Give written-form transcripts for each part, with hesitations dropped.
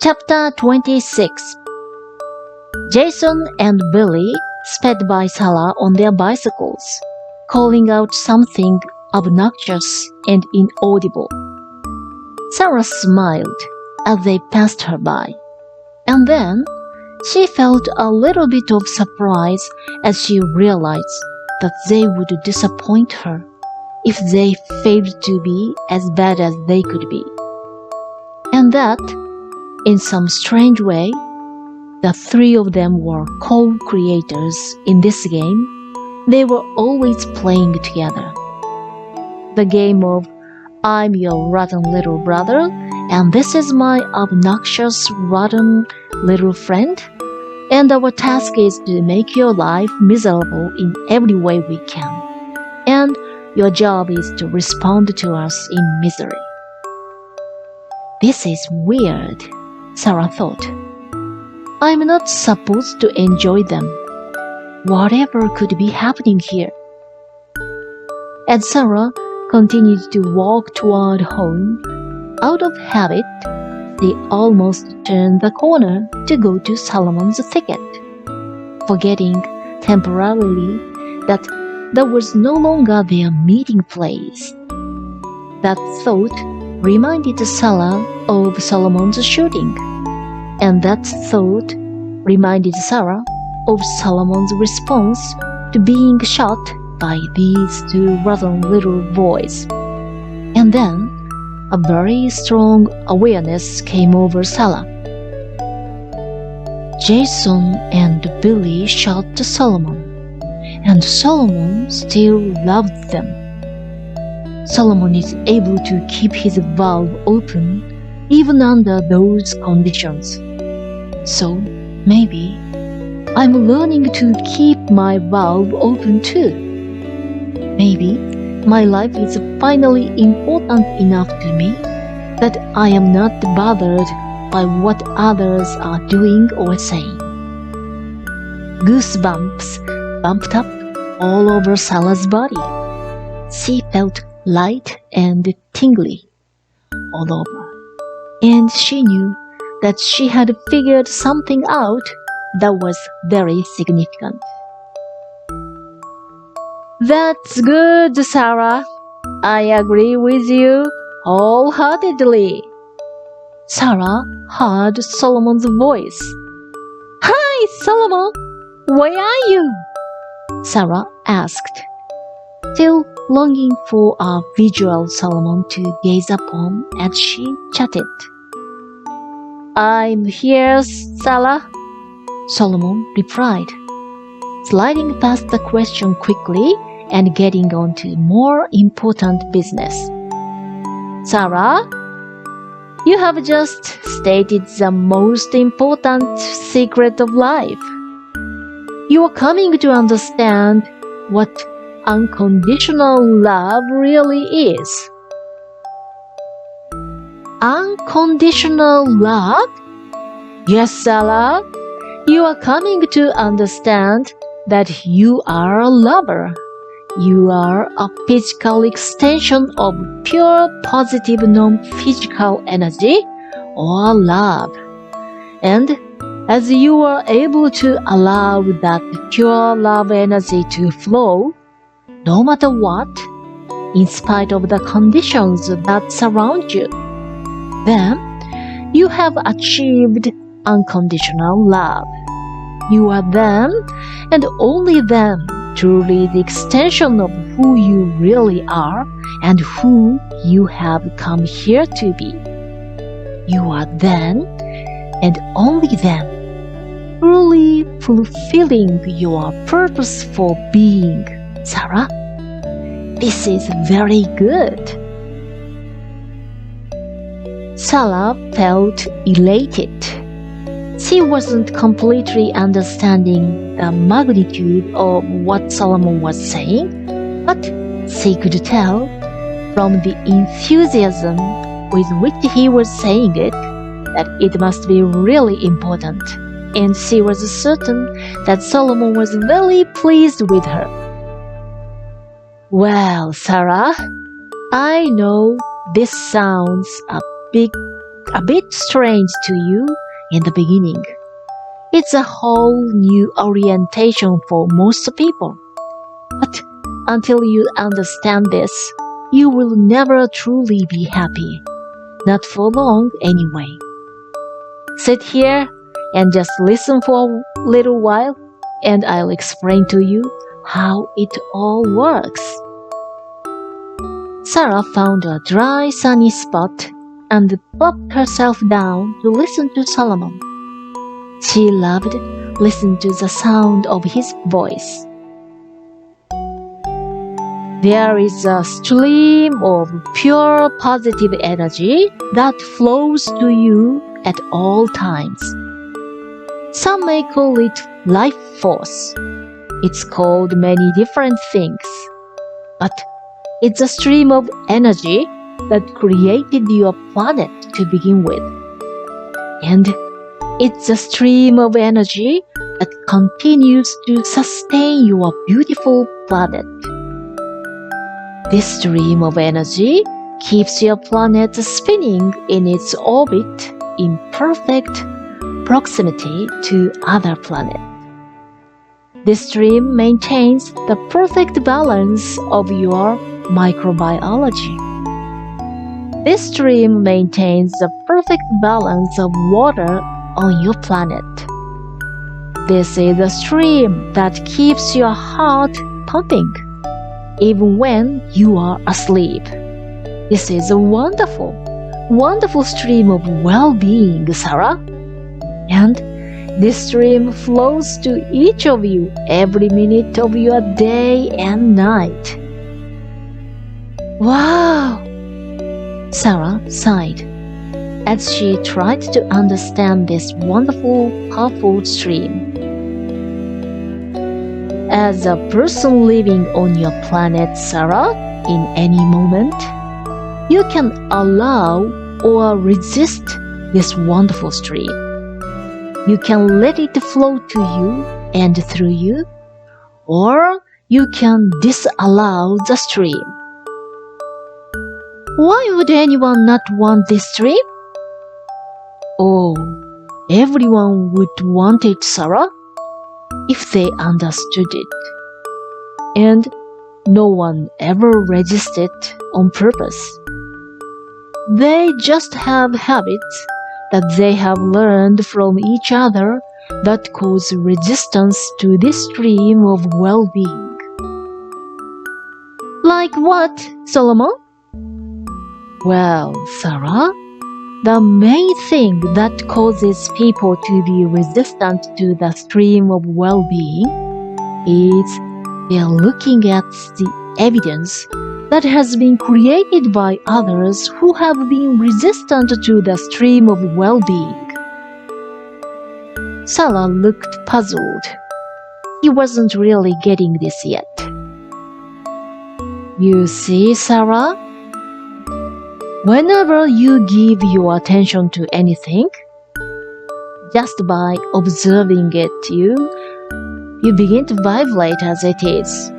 Chapter 26. Jason and Billy sped by Sara on their bicycles, calling out something obnoxious and inaudible. Sara smiled as they passed her by, and then she felt a little bit of surprise as she realized that they would disappoint her if they failed to be as bad as they could be. And that, in some strange way, the three of them were co-creators in this game. They were always playing together. The game of I'm your rotten little brother and this is my obnoxious rotten little friend, and our task is to make your life miserable in every way we can, and your job is to respond to us in misery. This is weird, Sara thought. I'm not supposed to enjoy them. Whatever could be happening here? As Sara continued to walk toward home, out of habit, they almost turned the corner to go to Solomon's thicket, forgetting temporarily that that was no longer their meeting place. That thought reminded Sara of Solomon's shooting, and that thought reminded Sara of Solomon's response to being shot by these two rotten little boys. And then a very strong awareness came over Sara. Jason and Billy shot Solomon, and Solomon still loved them. Solomon is able to keep his valve open even under those conditions. So maybe I'm learning to keep my valve open too. Maybe my life is finally important enough to me that I am not bothered by what others are doing or saying. Goosebumps bumped up all over Sara's body. She felt light and tingly all over, and she knew that she had figured something out that was very significant. That's good, Sara. I agree with you wholeheartedly. Sara heard Solomon's voice. Hi, Solomon. Where are you? Sara asked, still longing for a visual Solomon to gaze upon as she chatted. I'm here, Sara, Solomon replied, sliding past the question quickly and getting on to more important business. Sara, you have just stated the most important secret of life. You are coming to understand what unconditional love really is. Unconditional love? Yes, Sara. You are coming to understand that you are a lover. You are a physical extension of pure positive non-physical energy or love. And as you are able to allow that pure love energy to flow, no matter what, in spite of the conditions that surround you, then you have achieved unconditional love. You are them, and only them, truly the extension of who you really are and who you have come here to be. You are them, and only them, truly fulfilling your purpose for being. Sara, this is very good. Sara felt elated. She wasn't completely understanding the magnitude of what Solomon was saying, but she could tell from the enthusiasm with which he was saying it that it must be really important, and she was certain that Solomon was very pleased with her. Well, Sara, I know this sounds a big a bit strange to you in the beginning. It's a whole new orientation for most people. But until you understand this, you will never truly be happy. Not for long anyway. Sit here and just listen for a little while, and I'll explain to you how it all works. Sara found a dry, sunny spot and plopped herself down to listen to Solomon. She loved listening to the sound of his voice. There is a stream of pure positive energy that flows to you at all times. Some may call it life force. It's called many different things. But it's a stream of energy that created your planet to begin with. And it's a stream of energy that continues to sustain your beautiful planet. This stream of energy keeps your planet spinning in its orbit in perfect proximity to other planets. This stream maintains the perfect balance of your microbiology. This stream maintains the perfect balance of water on your planet. This is the stream that keeps your heart pumping, even when you are asleep. This is a wonderful, wonderful stream of well-being, Sara. And this stream flows to each of you every minute of your day and night. Wow! Sara sighed as she tried to understand this wonderful, powerful stream. As a person living on your planet, Sara, in any moment, you can allow or resist this wonderful stream. You can let it flow to you and through you, or you can disallow the stream. Why would anyone not want this stream? Oh, everyone would want it, Sara, if they understood it. And no one ever resisted on purpose. They just have habits that they have learned from each other that cause resistance to this stream of well-being. Like what, Solomon? Well, Sara, the main thing that causes people to be resistant to the stream of well-being is they're looking at the evidence that has been created by others who have been resistant to the stream of well-being. Sara looked puzzled. He wasn't really getting this yet. You see, Sara? Whenever you give your attention to anything, just by observing it, you begin to vibrate as it is,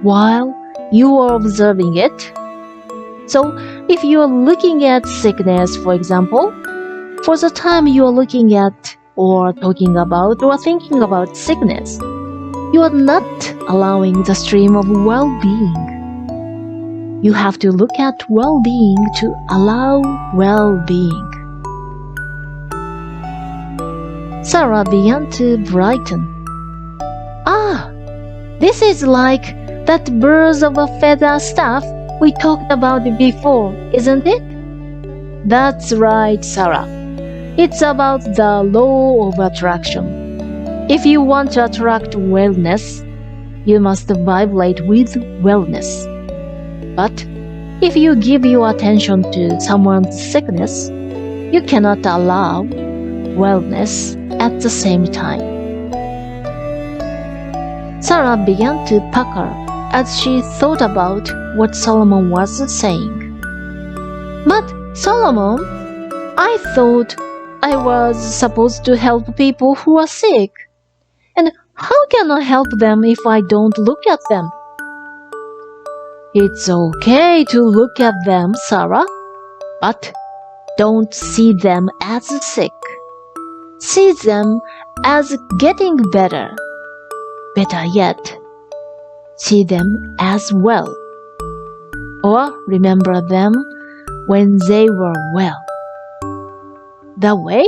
while you are observing it. So, if you are looking at sickness, for example, for the time you are looking at or talking about or thinking about sickness, you are not allowing the stream of well-being. You have to look at well-being to allow well-being. Sara began to brighten. Ah, this is like that birds of a feather stuff we talked about before, isn't it? That's right, Sara. It's about the law of attraction. If you want to attract wellness, you must vibrate with wellness. But if you give your attention to someone's sickness, you cannot allow wellness at the same time. Sara began to pucker as she thought about what Solomon was saying. But Solomon, I thought I was supposed to help people who are sick. And how can I help them if I don't look at them? It's okay to look at them, Sara, but Don't see them as sick. See them as getting better. Better yet, see them as well. Or remember them when they were well. That way,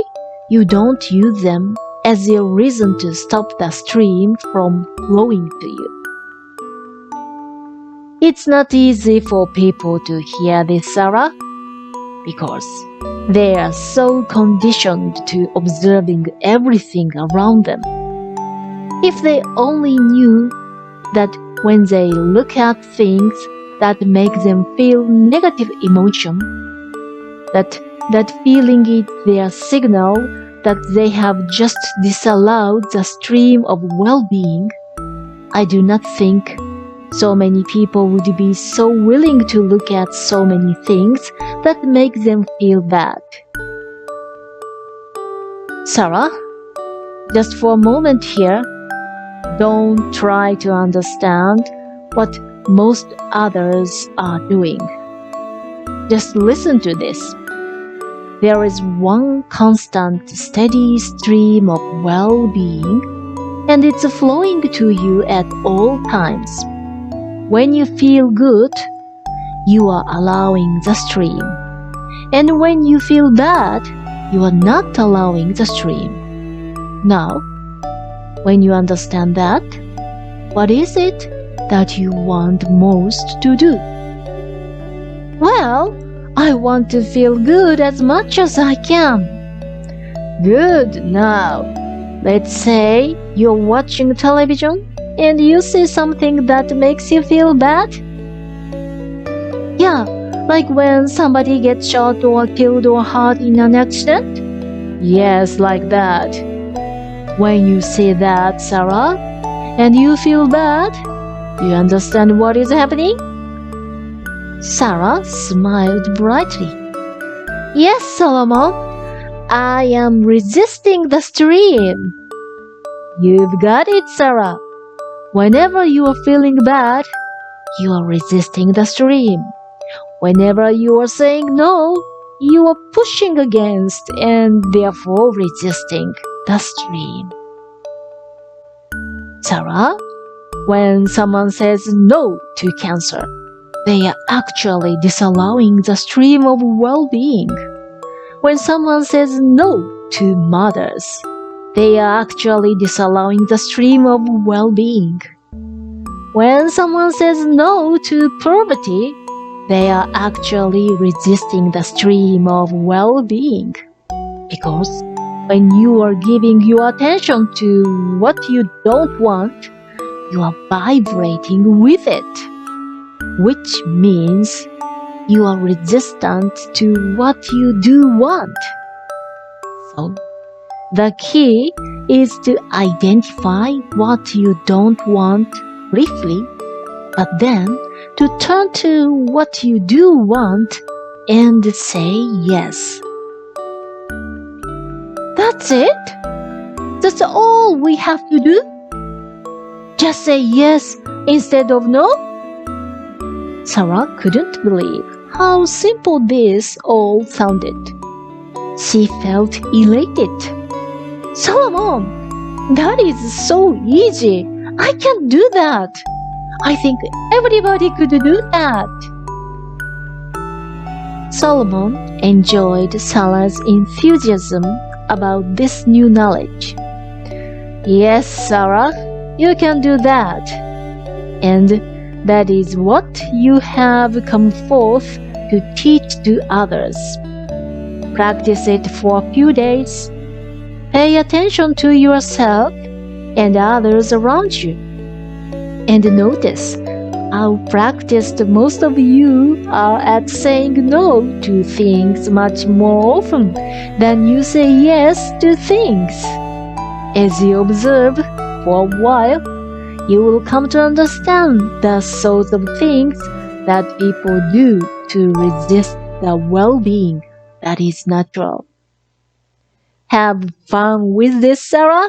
you don't use them as a reason to stop the stream from flowing to you. It's not easy for people to hear this, Sara, because they are so conditioned to observing everything around them. If they only knew that when they look at things that make them feel negative emotion, that feeling is their signal that they have just disallowed the stream of well-being, I do not think so many people would be so willing to look at so many things that make them feel bad. Sara, just for a moment here, don't try to understand what most others are doing. Just listen to this. There is one constant, steady stream of well-being, and it's flowing to you at all times. When you feel good, you are allowing the stream. And when you feel bad, you are not allowing the stream. Now, when you understand that, what is it that you want most to do? Well, I want to feel good as much as I can. Good. Now, let's say you're watching television and you see something that makes you feel bad. Yeah, like when somebody gets shot or killed or hurt in an accident. Yes, like that. When you see that, Sara, and you feel bad, you understand what is happening? Sara smiled brightly. Yes, Solomon, I am resisting the stream. You've got it, Sara. Whenever you are feeling bad, you are resisting the stream. Whenever you are saying no, you are pushing against and therefore resisting the stream. Sara, when someone says no to cancer, they are actually disallowing the stream of well-being. When someone says no to mothers, they are actually disallowing the stream of well-being. When someone says no to poverty, they are actually resisting the stream of well-being. Because when you are giving your attention to what you don't want, you are vibrating with it, which means you are resistant to what you do want. So, the key is to identify what you don't want briefly, but then to turn to what you do want and say yes. That's it? That's all we have to do? Just say yes instead of no? Sara couldn't believe how simple this all sounded. She felt elated. Solomon, that is so easy. I can do that. I think everybody could do that. Solomon enjoyed Sara's enthusiasm about this new knowledge. Yes, Sara, you can do that. And that is what you have come forth to teach to others. Practice it for a few days. Pay attention to yourself and others around you. And notice how practiced most of you are at saying no to things much more often than you say yes to things. As you observe for a while, you will come to understand the sort of things that people do to resist the well-being that is natural. Have fun with this, Sara?